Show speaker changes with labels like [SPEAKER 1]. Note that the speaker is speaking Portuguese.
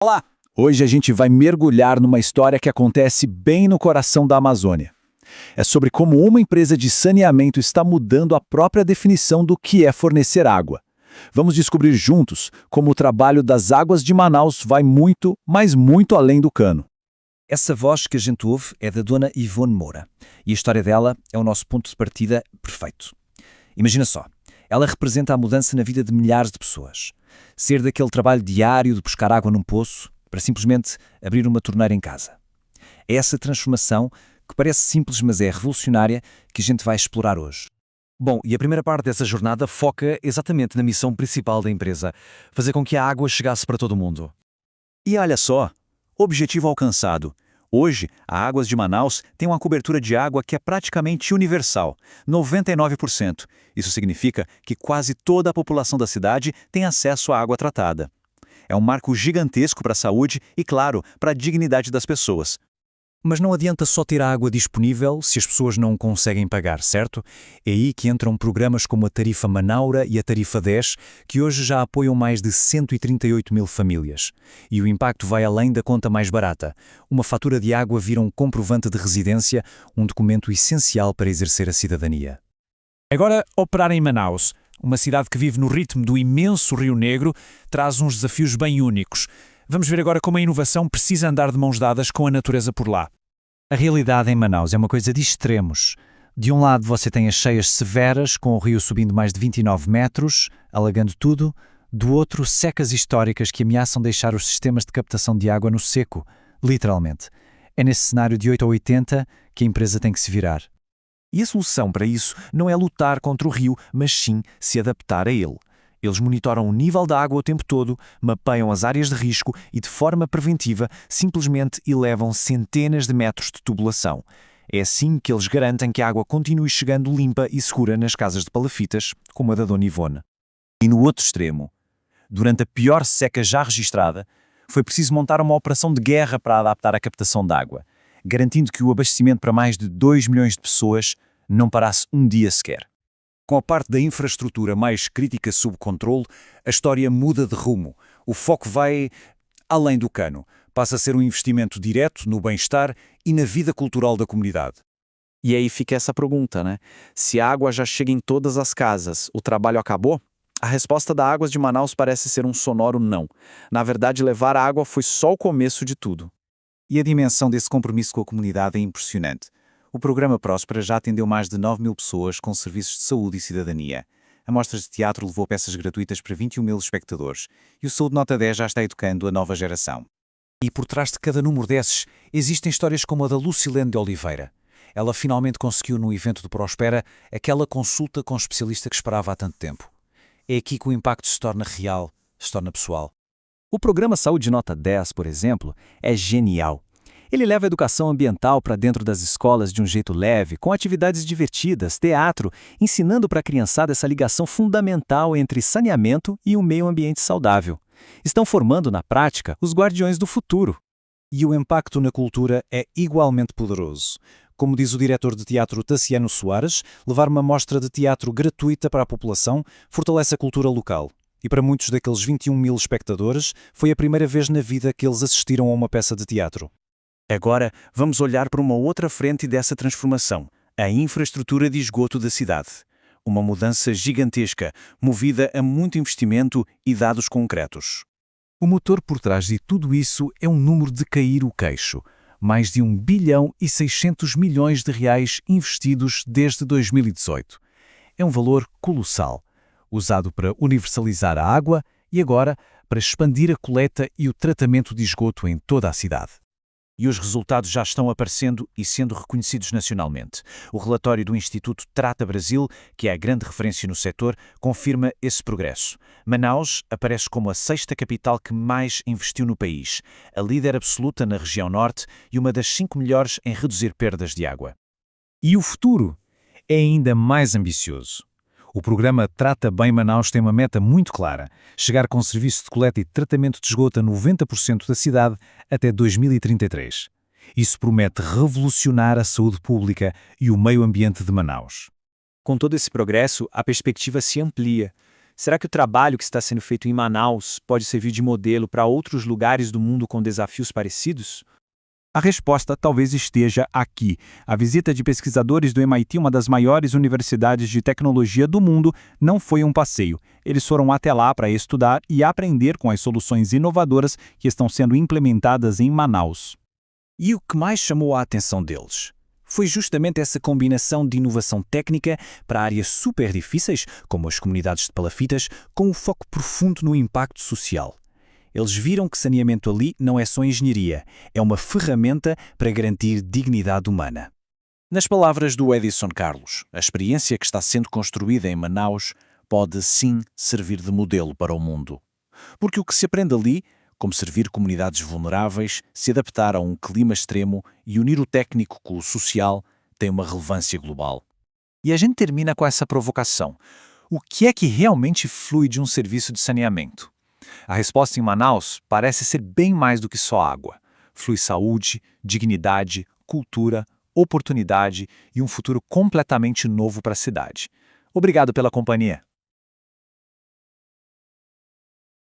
[SPEAKER 1] Olá! Hoje a gente vai mergulhar numa história que acontece bem no coração da Amazônia. É sobre como uma empresa de saneamento está mudando a própria definição do que é fornecer água. Vamos descobrir juntos como o trabalho das águas de Manaus vai muito, mas muito além do cano.
[SPEAKER 2] Essa voz que a gente ouve é da dona Ivone Moura, e a história dela é o nosso ponto de partida perfeito. Imagina só, ela representa a mudança na vida de milhares de pessoas. Ser daquele trabalho diário de buscar água num poço para simplesmente abrir uma torneira em casa. É essa transformação, que parece simples mas é revolucionária, que a gente vai explorar hoje.
[SPEAKER 3] Bom, e a primeira parte dessa jornada foca exatamente na missão principal da empresa, fazer com que a água chegasse para todo mundo.
[SPEAKER 4] E olha só, objetivo alcançado. Hoje, a Águas de Manaus tem uma cobertura de água que é praticamente universal, 99%. Isso significa que quase toda a população da cidade tem acesso à água tratada. É um marco gigantesco para a saúde e, claro, para a dignidade das pessoas.
[SPEAKER 3] Mas não adianta só ter a água disponível se as pessoas não conseguem pagar, certo? É aí que entram programas como a Tarifa Manaura e a Tarifa 10, que hoje já apoiam mais de 138 mil famílias. E o impacto vai além da conta mais barata. Uma fatura de água vira um comprovante de residência, um documento essencial para exercer a cidadania.
[SPEAKER 5] Agora, operar em Manaus, uma cidade que vive no ritmo do imenso Rio Negro, traz uns desafios bem únicos. Vamos ver agora como a inovação precisa andar de mãos dadas com a natureza por lá.
[SPEAKER 2] A realidade em Manaus é uma coisa de extremos. De um lado você tem as cheias severas, com o rio subindo mais de 29 metros, alagando tudo. Do outro, secas históricas que ameaçam deixar os sistemas de captação de água no seco, literalmente. É nesse cenário de 8 a 80 que a empresa tem que se virar.
[SPEAKER 3] E a solução para isso não é lutar contra o rio, mas sim se adaptar a ele. Eles monitoram o nível da água o tempo todo, mapeiam as áreas de risco e, de forma preventiva, simplesmente elevam centenas de metros de tubulação. É assim que eles garantem que a água continue chegando limpa e segura nas casas de palafitas, como a da dona Ivone.
[SPEAKER 4] E no outro extremo, durante a pior seca já registrada, foi preciso montar uma operação de guerra para adaptar a captação de água, garantindo que o abastecimento para mais de 2 milhões de pessoas não parasse um dia sequer.
[SPEAKER 6] Com a parte da infraestrutura mais crítica sob controle, a história muda de rumo. O foco vai além do cano. Passa a ser um investimento direto no bem-estar e na vida cultural da comunidade.
[SPEAKER 7] E aí fica essa pergunta, né? Se a água já chega em todas as casas, o trabalho acabou? A resposta da Águas de Manaus parece ser um sonoro não. Na verdade, levar a água foi só o começo de tudo.
[SPEAKER 8] E a dimensão desse compromisso com a comunidade é impressionante. O programa Próspera já atendeu mais de 9 mil pessoas com serviços de saúde e cidadania. A Mostras de Teatro levou peças gratuitas para 21 mil espectadores. E o Saúde Nota 10 já está educando a nova geração.
[SPEAKER 5] E por trás de cada número desses, existem histórias como a da Lucilene de Oliveira. Ela finalmente conseguiu no evento do Prospera aquela consulta com o especialista que esperava há tanto tempo. É aqui que o impacto se torna real, se torna pessoal.
[SPEAKER 2] O programa Saúde Nota 10, por exemplo, é genial. Ele leva a educação ambiental para dentro das escolas de um jeito leve, com atividades divertidas, teatro, ensinando para a criançada essa ligação fundamental entre saneamento e um meio ambiente saudável. Estão formando, na prática, os guardiões do futuro.
[SPEAKER 8] E o impacto na cultura é igualmente poderoso. Como diz o diretor de teatro Tassiano Soares, levar uma mostra de teatro gratuita para a população fortalece a cultura local. E para muitos daqueles 21 mil espectadores, foi a primeira vez na vida que eles assistiram a uma peça de teatro.
[SPEAKER 4] Agora, vamos olhar para uma outra frente dessa transformação, a infraestrutura de esgoto da cidade. Uma mudança gigantesca, movida a muito investimento e dados concretos.
[SPEAKER 9] O motor por trás de tudo isso é um número de cair o queixo. Mais de 1 bilhão e 600 milhões de reais investidos desde 2018. É um valor colossal, usado para universalizar a água e agora para expandir a coleta e o tratamento de esgoto em toda a cidade.
[SPEAKER 4] E os resultados já estão aparecendo e sendo reconhecidos nacionalmente. O relatório do Instituto Trata Brasil, que é a grande referência no setor, confirma esse progresso. Manaus aparece como a 6ª capital que mais investiu no país, a líder absoluta na região norte e uma das 5 melhores em reduzir perdas de água.
[SPEAKER 9] E o futuro é ainda mais ambicioso. O programa Trata Bem Manaus tem uma meta muito clara: chegar com serviço de coleta e tratamento de esgoto a 90% da cidade até 2033. Isso promete revolucionar a saúde pública e o meio ambiente de Manaus.
[SPEAKER 10] Com todo esse progresso, a perspectiva se amplia.
[SPEAKER 3] Será que o trabalho que está sendo feito em Manaus pode servir de modelo para outros lugares do mundo com desafios parecidos?
[SPEAKER 9] A resposta talvez esteja aqui. A visita de pesquisadores do MIT, uma das maiores universidades de tecnologia do mundo, não foi um passeio. Eles foram até lá para estudar e aprender com as soluções inovadoras que estão sendo implementadas em Manaus.
[SPEAKER 3] E o que mais chamou a atenção deles? Foi justamente essa combinação de inovação técnica para áreas super difíceis, como as comunidades de palafitas, com um foco profundo no impacto social. Eles viram que saneamento ali não é só engenharia, é uma ferramenta para garantir dignidade humana.
[SPEAKER 7] Nas palavras do Edison Carlos, a experiência que está sendo construída em Manaus pode sim servir de modelo para o mundo. Porque o que se aprende ali, como servir comunidades vulneráveis, se adaptar a um clima extremo e unir o técnico com o social, tem uma relevância global.
[SPEAKER 1] E a gente termina com essa provocação. O que é que realmente flui de um serviço de saneamento? A resposta em Manaus parece ser bem mais do que só água. Flui saúde, dignidade, cultura, oportunidade e um futuro completamente novo para a cidade. Obrigado pela companhia.